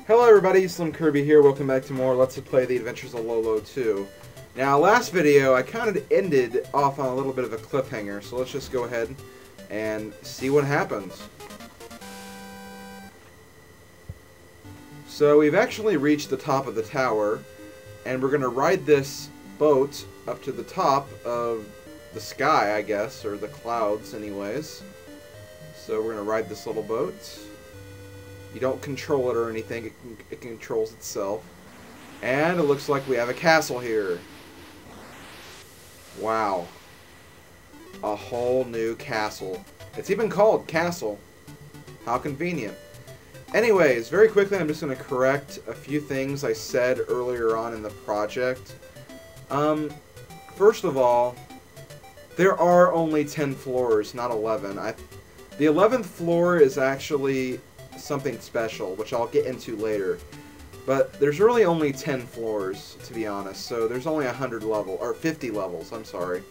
Hello everybody, SlimKirby here. Welcome back to more Let's Play The Adventures of Lolo 2. Now, last video I kind of ended off on a little bit of a cliffhanger, so let's just go ahead and see what happens. So we've actually reached the top of the tower, and we're going to ride this boat up to the top of the sky, I guess, or the clouds anyways. So we're going to ride this little boat. You don't control it or anything, it controls itself. And it looks like we have a castle here. Wow. A whole new castle. It's even called Castle. How convenient. Anyways, very quickly I'm just going to correct a few things I said earlier on in the project. First of all, there are only 10 floors, not 11. The 11th floor is actually something special, which I'll get into later. But there's really only 10 floors, to be honest, so there's only 50 levels, I'm sorry.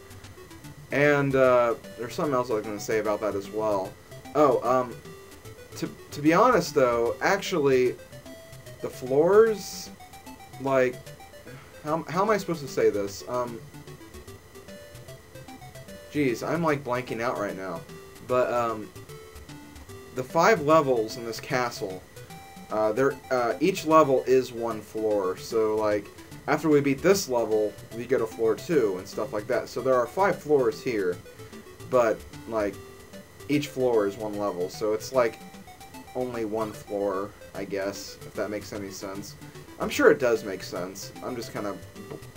And there's something else I was going to say about that as well. Oh, to be honest though, actually, the floors, like, how am I supposed to say this? Geez, I'm like blanking out right now. But, the 5 levels in this castle, each level is 1 floor, so like, after we beat this level, we go to floor 2 and stuff like that. So there are 5 floors here, but like, each floor is 1 level, so it's like, only 1 floor, I guess, if that makes any sense. I'm sure it does make sense. I'm just kind of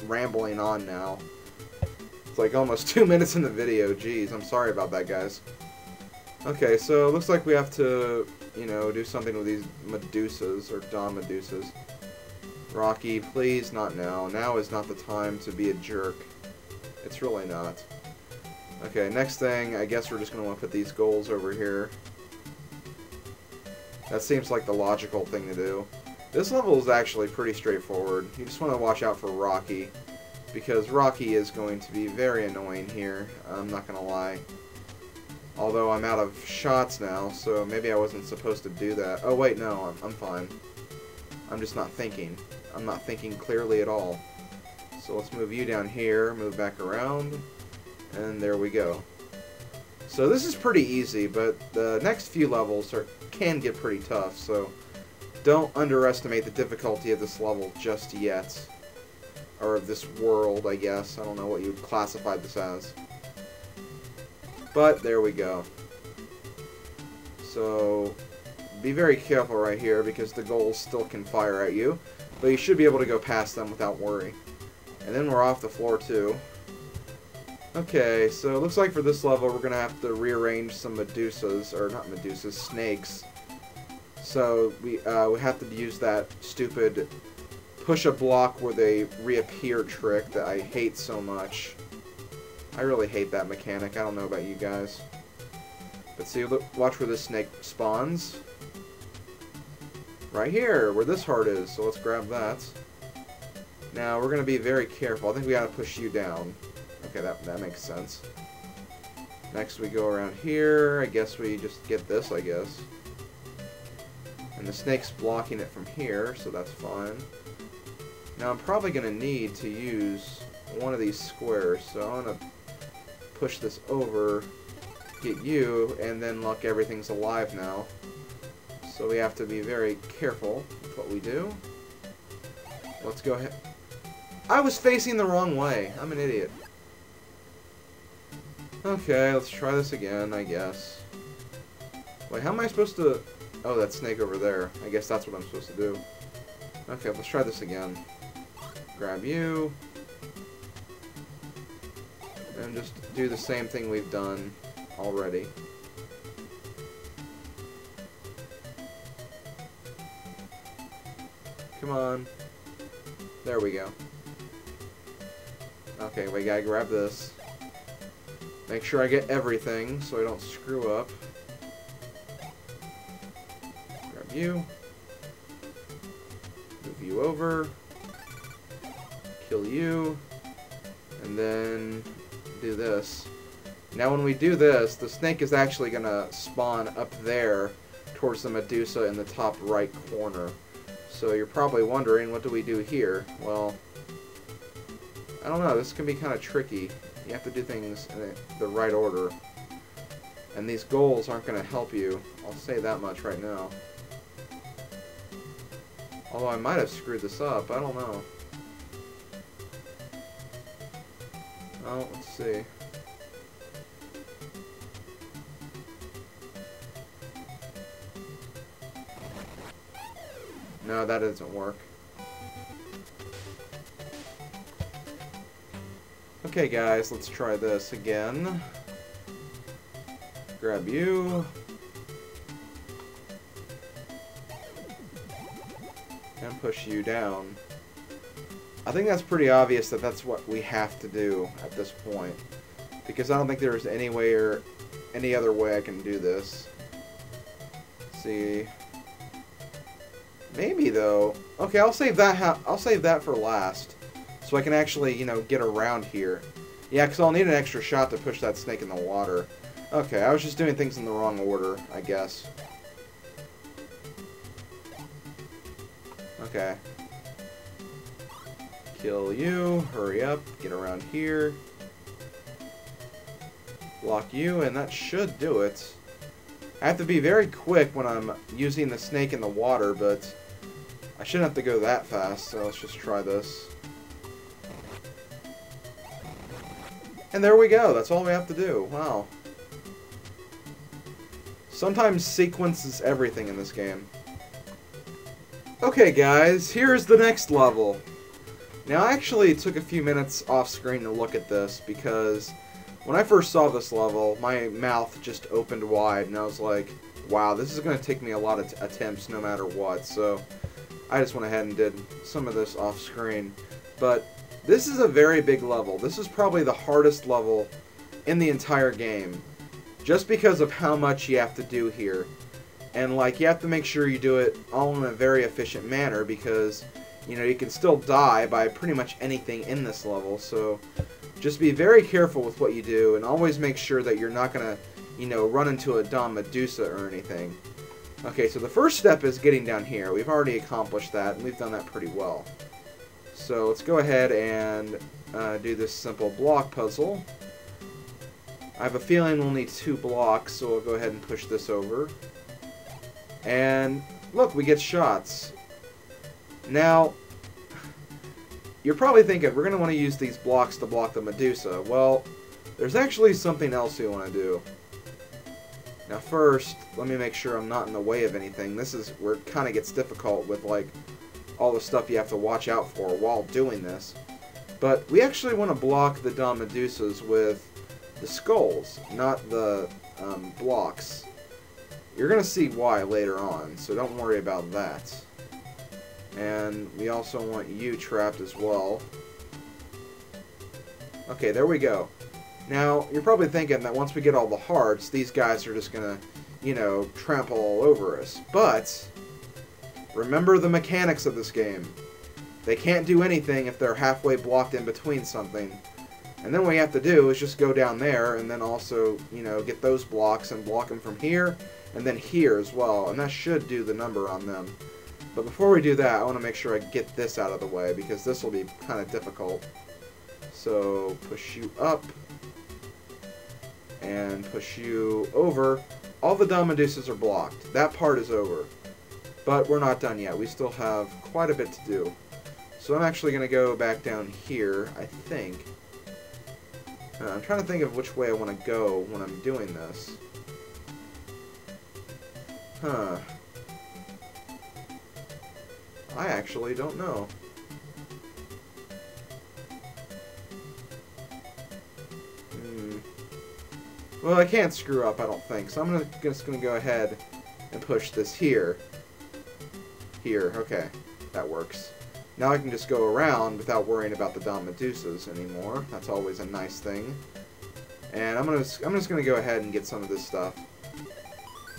rambling on now. It's like almost 2 minutes in the video, jeez, I'm sorry about that, guys. Okay, so it looks like we have to, you know, do something with these Medusas, or Dawn Medusas. Rocky, please, not now. Now is not the time to be a jerk. It's really not. Okay, next thing, I guess we're just going to want to put these goals over here. That seems like the logical thing to do. This level is actually pretty straightforward. You just want to watch out for Rocky, because Rocky is going to be very annoying here. I'm not going to lie. Although I'm out of shots now, so maybe I wasn't supposed to do that. Oh wait, no, I'm fine. I'm just not thinking. I'm not thinking clearly at all. So let's move you down here, move back around, and there we go. So this is pretty easy, but the next few levels can get pretty tough, so don't underestimate the difficulty of this level just yet. Or of this world, I guess. I don't know what you would classify this as. But there we go. So be very careful right here because the ghouls still can fire at you, but you should be able to go past them without worry. And then we're off the floor 2. Okay, so it looks like for this level we're going to have to rearrange some Medusas, or not Medusas, snakes. So we have to use that stupid push a block where they reappear trick that I hate so much. I really hate that mechanic. I don't know about you guys. But see, look, watch where this snake spawns. Right here, where this heart is. So let's grab that. Now, we're going to be very careful. I think we got to push you down. Okay, that makes sense. Next, we go around here. I guess we just get this, I guess. And the snake's blocking it from here, so that's fine. Now, I'm probably going to need to use one of these squares. So I'm going to push this over, get you, and then look, everything's alive now. So we have to be very careful with what we do. Let's go ahead. I was facing the wrong way. I'm an idiot. Okay, let's try this again, I guess. Wait, how am I supposed to... Oh, that snake over there. I guess that's what I'm supposed to do. Okay, let's try this again. Grab you. And just do the same thing we've done already. Come on. There we go. Okay, we gotta grab this. Make sure I get everything so I don't screw up. Grab you. Move you over. Kill you. And then do this. Now when we do this, the snake is actually going to spawn up there towards the Medusa in the top right corner. So you're probably wondering, what do we do here? Well, I don't know. This can be kind of tricky. You have to do things in the right order. And these goals aren't going to help you. I'll say that much right now. Although I might have screwed this up. I don't know. Well, let's see. No, that doesn't work. Okay, guys, let's try this again. Grab you. And push you down. I think that's pretty obvious that that's what we have to do at this point. Because I don't think there's any way or any other way I can do this. Let's see. Maybe though. Okay, I'll save that for last, so I can actually, you know, get around here. Yeah, because I'll need an extra shot to push that snake in the water. Okay, I was just doing things in the wrong order, I guess. Okay. Kill you. Hurry up. Get around here. Block you, and that should do it. I have to be very quick when I'm using the snake in the water, but I shouldn't have to go that fast, so let's just try this. And there we go. That's all we have to do. Wow. Sometimes sequence is everything in this game. Okay, guys, here's the next level. Now, I actually took a few minutes off screen to look at this because when I first saw this level, my mouth just opened wide, and I was like, wow, this is going to take me a lot of attempts no matter what, so I just went ahead and did some of this off screen. But this is a very big level. This is probably the hardest level in the entire game, just because of how much you have to do here. And like, you have to make sure you do it all in a very efficient manner because, you know, you can still die by pretty much anything in this level, so just be very careful with what you do, and always make sure that you're not gonna, you know, run into a Dom Medusa or anything. Okay, so the first step is getting down here. We've already accomplished that, and we've done that pretty well. So let's go ahead and do this simple block puzzle. I have a feeling we'll need 2 blocks, so we'll go ahead and push this over. And look, we get shots. Now, you're probably thinking, we're going to want to use these blocks to block the Medusa. Well, there's actually something else we want to do. Now first, let me make sure I'm not in the way of anything. This is where it kind of gets difficult with, like, all the stuff you have to watch out for while doing this. But we actually want to block the Dom Medusas with the skulls, not the blocks. You're going to see why later on, so don't worry about that. And we also want you trapped as well. Okay, there we go. Now, you're probably thinking that once we get all the hearts, these guys are just going to, you know, trample all over us. But remember the mechanics of this game. They can't do anything if they're halfway blocked in between something. And then what you have to do is just go down there and then also, you know, get those blocks and block them from here and then here as well. And that should do the number on them. But before we do that, I want to make sure I get this out of the way because this will be kind of difficult. So push you up and push you over. All the Dom Medusas are blocked. That part is over. But we're not done yet. We still have quite a bit to do. So I'm actually going to go back down here, I think. I'm trying to think of which way I want to go when I'm doing this. Huh. I actually don't know. Well, I can't screw up, I don't think. So I'm just going to go ahead and push this here. Here, okay. That works. Now I can just go around without worrying about the Dom Medusas anymore. That's always a nice thing. And I'm just going to go ahead and get some of this stuff.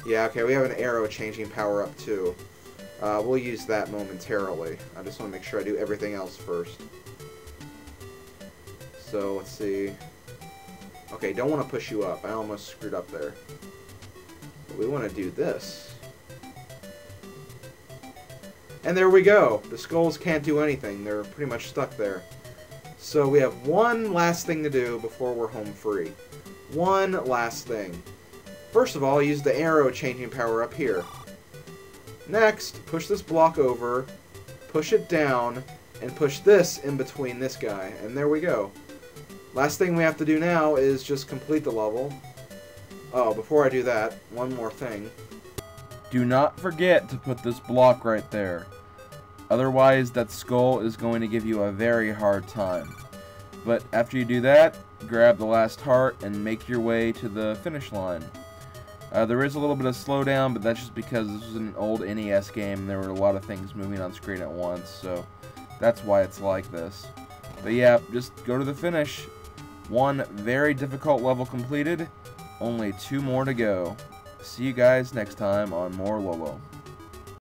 Yeah, okay, we have an arrow changing power up too. We'll use that momentarily. I just want to make sure I do everything else first. So, let's see. Okay, don't want to push you up. I almost screwed up there. But we want to do this. And there we go. The skulls can't do anything. They're pretty much stuck there. So we have one last thing to do before we're home free. One last thing. First of all, use the arrow changing power up here. Next, push this block over, push it down, and push this in between this guy. And there we go. Last thing we have to do now is just complete the level. Oh, before I do that, one more thing. Do not forget to put this block right there. Otherwise, that skull is going to give you a very hard time. But after you do that, grab the last heart and make your way to the finish line. There is a little bit of slowdown, but that's just because this was an old NES game and there were a lot of things moving on screen at once, so that's why it's like this. But yeah, just go to the finish. One very difficult level completed, only 2 more to go. See you guys next time on more Lolo.